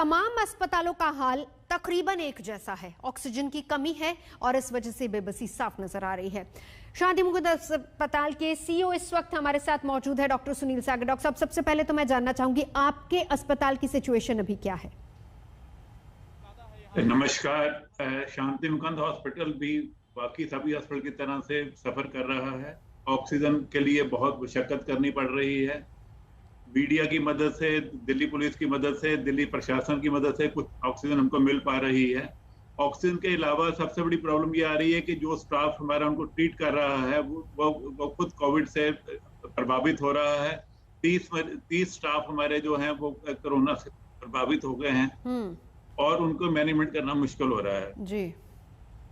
तमाम अस्पतालों का हाल तकरीबन एक जैसा है। ऑक्सीजन की कमी है और इस वजह से बेबसी साफ नजर आ रही है। शांति मुकुंद अस्पताल के सीईओ इस वक्त हमारे साथ मौजूद है, डॉक्टर सुनील सागर। डॉक्टर साहब, सबसे पहले तो मैं जानना चाहूंगी आपके अस्पताल की सिचुएशन अभी क्या है? नमस्कार। शांति मुकुंद हॉस्पिटल भी बाकी सभी हॉस्पिटल की तरह से सफर कर रहा है। ऑक्सीजन के लिए बहुत मशक्कत करनी पड़ रही है। मीडिया की मदद से, दिल्ली पुलिस की मदद से, दिल्ली प्रशासन की मदद से कुछ ऑक्सीजन हमको मिल पा रही है। ऑक्सीजन के अलावा सबसे बड़ी प्रॉब्लम ये आ रही है कि जो स्टाफ हमारा उनको ट्रीट कर रहा है वो खुद कोविड से प्रभावित हो रहा है। 30 स्टाफ हमारे जो हैं वो कोरोना से प्रभावित हो गए हैं और उनको मैनेजमेंट करना मुश्किल हो रहा है जी।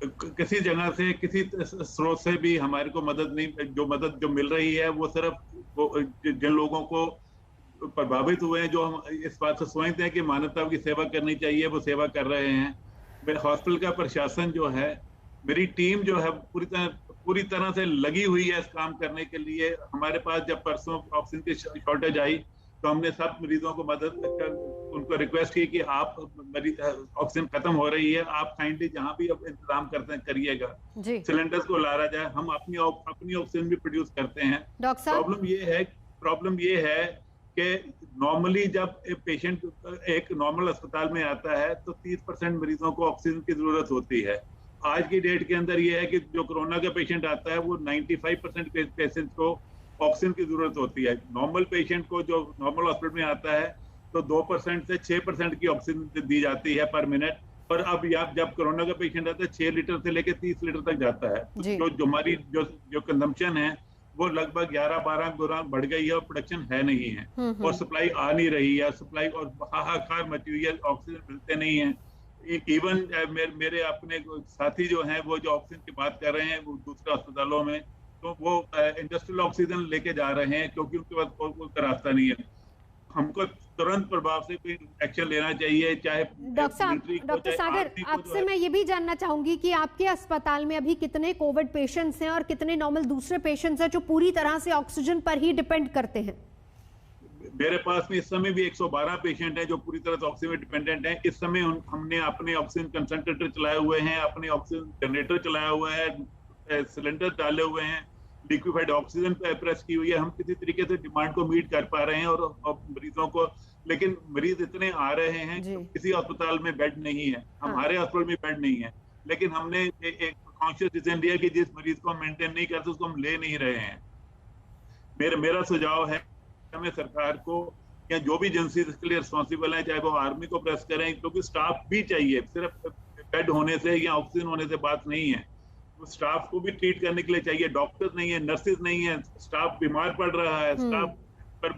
किसी जगह से, किसी स्रोत से भी हमारे को मदद नहीं, मदद जो मिल रही है वो सिर्फ जिन लोगों को प्रभावित हुए हैं, जो हम इस बात से सोचते हैं कि मानवता की सेवा करनी चाहिए, वो सेवा कर रहे हैं। मेरे हॉस्पिटल का प्रशासन जो है, मेरी टीम जो है पूरी तरह से लगी हुई है इस काम करने के लिए। हमारे पास जब परसों ऑक्सीजन की शॉर्टेज आई तो हमने सब मरीजों को उनको रिक्वेस्ट की कि आप ऑक्सीजन खत्म हो रही है, आप काइंडली जहां भी इंतजाम करते हैं करिएगा, सिलेंडर्स को लाया जाए। हम अपनी ऑक्सीजन भी प्रोड्यूस करते हैं। प्रॉब्लम ये है कि नॉर्मली जब पेशेंट एक नॉर्मल अस्पताल में आता है तो 30% मरीजों को ऑक्सीजन की जरूरत होती है। आज की डेट के अंदर ये है कि जो कोरोना का पेशेंट आता है वो 95% पेशेंट को ऑक्सीजन की जरूरत होती है। नॉर्मल पेशेंट को जो नॉर्मल हॉस्पिटल में आता है तो 2% से 6% की ऑक्सीजन दी जाती है पर मिनट। और अब जब कोरोना का पेशेंट आता है 6 लीटर से लेकर 30 लीटर तक जाता है। जो हमारी जो कंजम्पशन है वो लगभग 11-12 गुना बढ़ गई है और प्रोडक्शन है नहीं है और सप्लाई आ नहीं रही है। सप्लाई और हाहाकार मची हुई है, ऑक्सीजन मिलते नहीं है। इवन मेरे अपने साथी जो हैं वो जो ऑक्सीजन की बात कर रहे हैं वो दूसरे अस्पतालों में, तो वो इंडस्ट्रियल ऑक्सीजन लेके जा रहे हैं क्योंकि उनके पास कोई रास्ता नहीं है। हमको तुरंत प्रभाव से कोई एक्शन लेना चाहिए, चाहे डॉक्टर सागर, आपसे मैं ये भी जानना चाहूंगी कि आपके अस्पताल में अभी कितने कोविड पेशेंट्स हैं और कितने नॉर्मल दूसरे पेशेंट्स हैं जो पूरी तरह से ऑक्सीजन पर ही डिपेंड करते हैं? मेरे पास में इस समय भी 112 पेशेंट हैं जो पूरी तरह से ऑक्सीजन में डिपेंडेंट हैं। इस समय हमने अपने ऑक्सीजन कंसंट्रेटर चलाए हुए हैं, अपने ऑक्सीजन जनरेटर चलाया हुआ है, सिलेंडर डाले हुए हैं, लिक्विफाइड ऑक्सीजन प्रेस की हुई है। हम किसी तरीके से डिमांड को मीट कर पा रहे हैं और मरीजों को, लेकिन मरीज इतने आ रहे हैं कि किसी अस्पताल में बेड नहीं है। हमारे अस्पताल में बेड नहीं है, लेकिन हमने एक कॉन्शियस डिसीजन लिया कि जिस मरीज को हम मेंटेन नहीं करते उसको हम ले नहीं रहे हैं। मेरा सुझाव है हमें सरकार को या जो भी एजेंसी इसके लिए रिस्पॉन्सिबल है, चाहे वो आर्मी को प्रेस करें, क्योंकि स्टाफ भी चाहिए, सिर्फ बेड होने से या ऑक्सीजन होने से बात नहीं है। स्टाफ को भी ट्रीट करने के लिए चाहिए। डॉक्टर नहीं है, नर्सेज नहीं है, स्टाफ बीमार पड़ रहा है, स्टाफ पर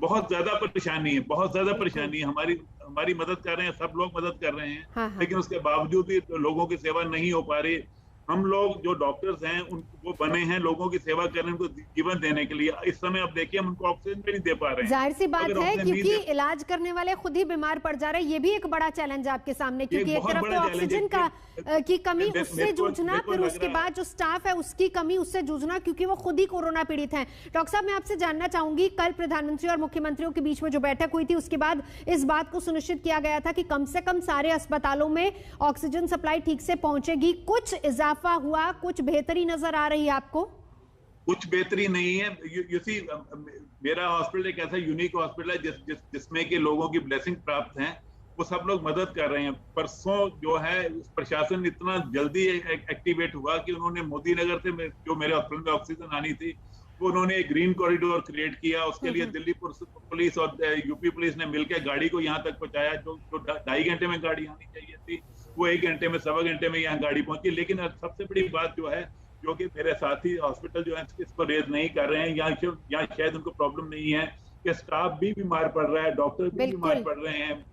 बहुत ज्यादा परेशानी है, बहुत ज्यादा परेशानी है। हमारी मदद कर रहे हैं, सब लोग मदद कर रहे हैं, लेकिन उसके बावजूद भी लोगों की सेवा नहीं हो पा रही। हम लोग जो डॉक्टर्स हैं उनको बने हैं लोगों की सेवा करने, उनको जीवन देने के लिए। इस समय अब देखिए हम उनको ऑक्सीजन भी नहीं दे पा रहे हैं। जाहिर सी बात है, क्योंकि इलाज करने वाले खुद ही बीमार पड़ जा रहे हैं। ये भी एक बड़ा चैलेंज है आपके सामने, क्योंकि एक तरफ तो ऑक्सीजन की कमी, उससे जूझना, फिर उसके बाद जो स्टाफ है उसकी कमी, उससे जूझना, क्योंकि वो खुद ही कोरोना पीड़ित हैं। डॉक्टर साहब, मैं आपसे जानना चाहूंगी, कल प्रधानमंत्री और मुख्यमंत्रियों के बीच में जो बैठक हुई थी उसके बाद इस बात को सुनिश्चित किया गया था कि कम से कम सारे अस्पतालों में ऑक्सीजन सप्लाई ठीक से पहुंचेगी। कुछ इजाफा हुआ, कुछ बेहतरी नजर आ रही है आपको? कुछ बेहतरी नहीं है। यू सी, मेरा हॉस्पिटल एक ऐसा यूनिक हॉस्पिटल है जिसमें के लोगों की ब्लेसिंग प्राप्त हैं, वो सब लोग मदद कर रहे हैं। परसों जो है प्रशासन इतना जल्दी एक्टिवेट हुआ कि उन्होंने मोदी नगर से जो मेरे हॉस्पिटल में ऑक्सीजन आनी थी वो उन्होंने एक ग्रीन कॉरिडोर क्रिएट किया। उसके लिए दिल्ली पुलिस और यूपी पुलिस ने मिलकर गाड़ी को यहाँ तक पहुंचाया। जो 2.5 घंटे में गाड़ी आनी चाहिए थी वो 1 घंटे में, 1.25 घंटे में यहाँ गाड़ी पहुंची। लेकिन सबसे बड़ी बात जो है, जो कि मेरे साथी हॉस्पिटल जो है इसको रेज नहीं कर रहे हैं, यहाँ शायद उनको प्रॉब्लम नहीं है कि स्टाफ भी बीमार पड़ रहा है, डॉक्टर भी बीमार पड़ रहे हैं।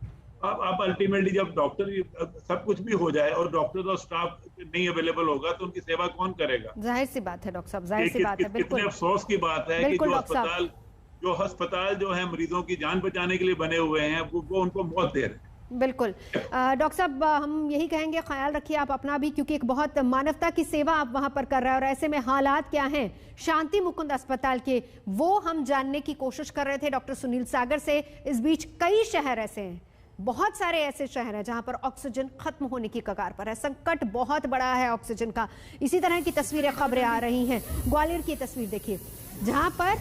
अब अल्टीमेटली जब डॉक्टर सब कुछ भी हो जाए और डॉक्टर और स्टाफ नहीं अवेलेबल होगा तो उनकी सेवा कौन करेगा? जाहिर सी बात है डॉक्टर साहब, जाहिर सी बात है। बिल्कुल अफसोस की बात है कि जो अस्पताल जो है मरीजों की जान बचाने के लिए बने हुए हैं वो उनको मौत दे रहे हैं। बिल्कुल। डॉक्टर साहब, हम यही कहेंगे, ख्याल रखिए आप अपना भी, क्योंकि एक बहुत मानवता की सेवा आप वहां पर कर रहे हैं और ऐसे में हालात क्या हैं शांति मुकुंद अस्पताल के, वो हम जानने की कोशिश कर रहे थे डॉक्टर सुनील सागर से। इस बीच कई शहर ऐसे हैं, बहुत सारे ऐसे शहर हैं जहां पर ऑक्सीजन खत्म होने की कगार पर है, संकट बहुत बड़ा है ऑक्सीजन का। इसी तरह की तस्वीरें, खबरें आ रही हैं। ग्वालियर की तस्वीर देखिए, जहां पर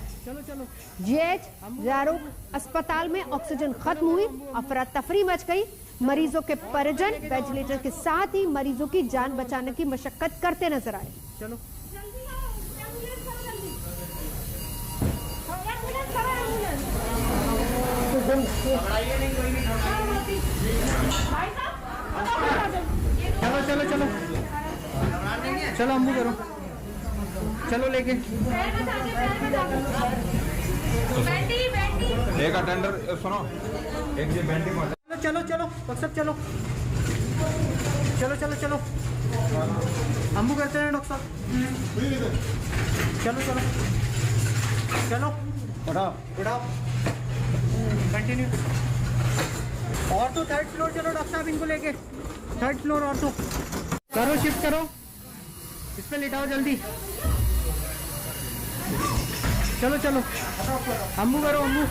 जीएच जारूक अस्पताल में ऑक्सीजन खत्म हुई, अफरा तफरी मच गई। मरीजों के परिजन वेंटिलेटर के साथ ही मरीजों की जान बचाने की मशक्कत करते नजर आए। चलो चलो चलो चलो चलो अम्बू करो, चलो लेके एक अटेंडर सुनो, एक ये बैंडी मत। चलो चलो डॉक्टर साहब, चलो चलो चलो चलो अम्बू करते हैं डॉक्टर साहब। चलो चलो चलो उठाओ उठाओ, कंटिन्यू। और तो थर्ड फ्लोर चलो डॉक्टर साहब, इनको लेके थर्ड फ्लोर और तो करो, शिफ्ट करो, इस पे लिटाओ जल्दी। चलो चलो अम्बू करो, अम्बू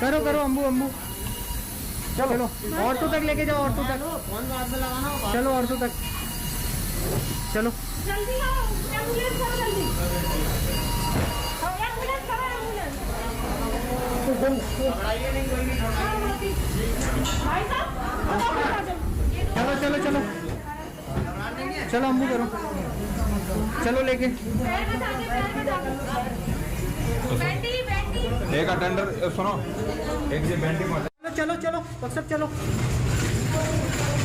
करो करो, अम्बू अम्बू चलो औरतों तक लेके जाओ, औरतों तक चलो, औरतों तक चलो। जल्दी आओ, एम्बुलेंस करो जल्दी, एम्बुलेंस करो, भाई साहब चलो चलो चलो चलो अम्बू करो, चलो लेके एक अटेंडर सुनो, एक ये बैंडी मत। चलो चलो डॉक्टर साहब, चलो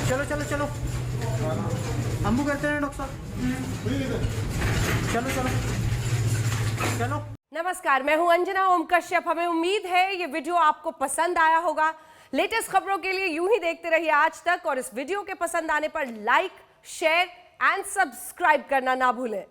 चलो चलो चलो अम्बू करते हैं डॉक्टर साहब। चलो चलो चलो। नमस्कार, मैं हूं अंजना ओम कश्यप। हमें उम्मीद है ये वीडियो आपको पसंद आया होगा। लेटेस्ट खबरों के लिए यूं ही देखते रहिए आज तक, और इस वीडियो के पसंद आने पर लाइक, शेयर एंड सब्सक्राइब करना ना भूलें।